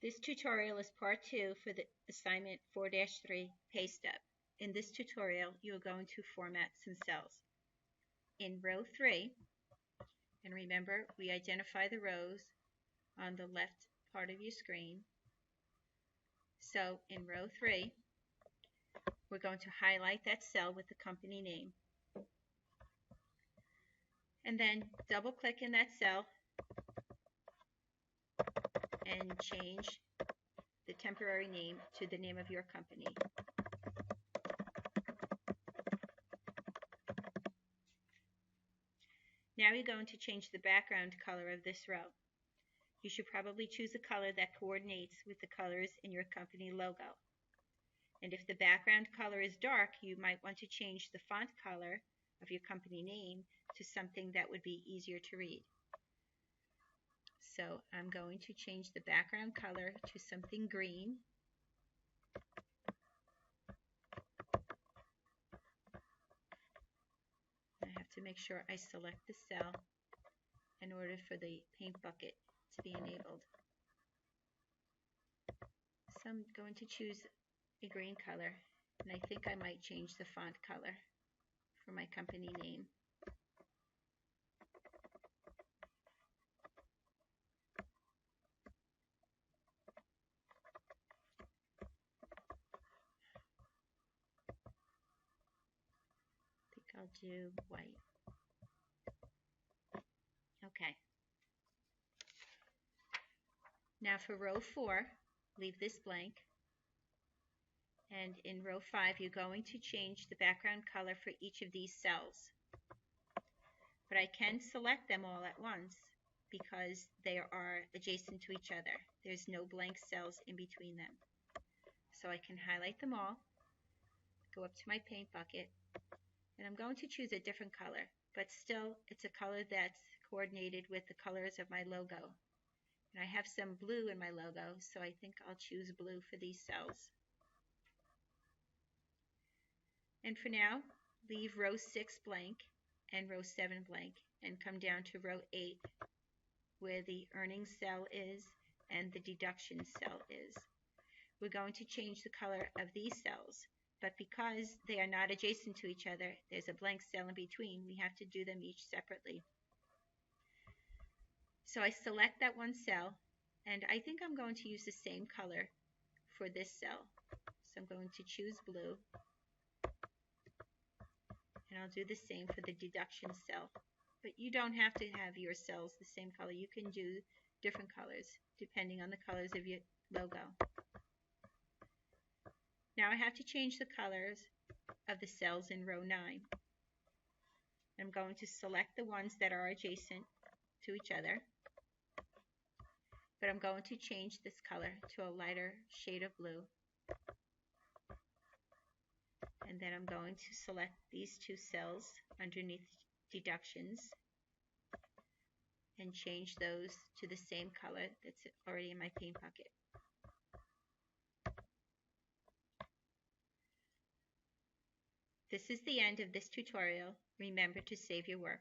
This tutorial is part 2 for the assignment 4-3 pay stub. In this tutorial, you are going to format some cells. In row 3, and remember we identify the rows on the left part of your screen. So in row 3, we're going to highlight that cell with the company name. And then double click in that cell and change the temporary name to the name of your company. Now you're going to change the background color of this row. You should probably choose a color that coordinates with the colors in your company logo. And if the background color is dark, you might want to change the font color of your company name to something that would be easier to read. So I'm going to change the background color to something green. I have to make sure I select the cell in order for the paint bucket to be enabled. So I'm going to choose a green color, and I think I might change the font color for my company name. I think I'll do white. Okay. Now for row 4, leave this blank. And in row 5, you're going to change the background color for each of these cells. But I can select them all at once because they are adjacent to each other. There's no blank cells in between them. So I can highlight them all, go up to my paint bucket, and I'm going to choose a different color, but still it's a color that's coordinated with the colors of my logo. And I have some blue in my logo, so I think I'll choose blue for these cells. And for now, leave row 6 blank and row 7 blank and come down to row 8 where the earnings cell is and the deduction cell is. We're going to change the color of these cells, but because they are not adjacent to each other, there's a blank cell in between. We have to do them each separately. So I select that one cell, and I think I'm going to use the same color for this cell. So I'm going to choose blue, and I'll do the same for the deduction cell. But you don't have to have your cells the same color. You can do different colors depending on the colors of your logo. Now I have to change the colors of the cells in row 9. I'm going to select the ones that are adjacent to each other, but I'm going to change this color to a lighter shade of blue. And then I'm going to select these 2 cells underneath deductions and change those to the same color that's already in my paint bucket. This is the end of this tutorial. Remember to save your work.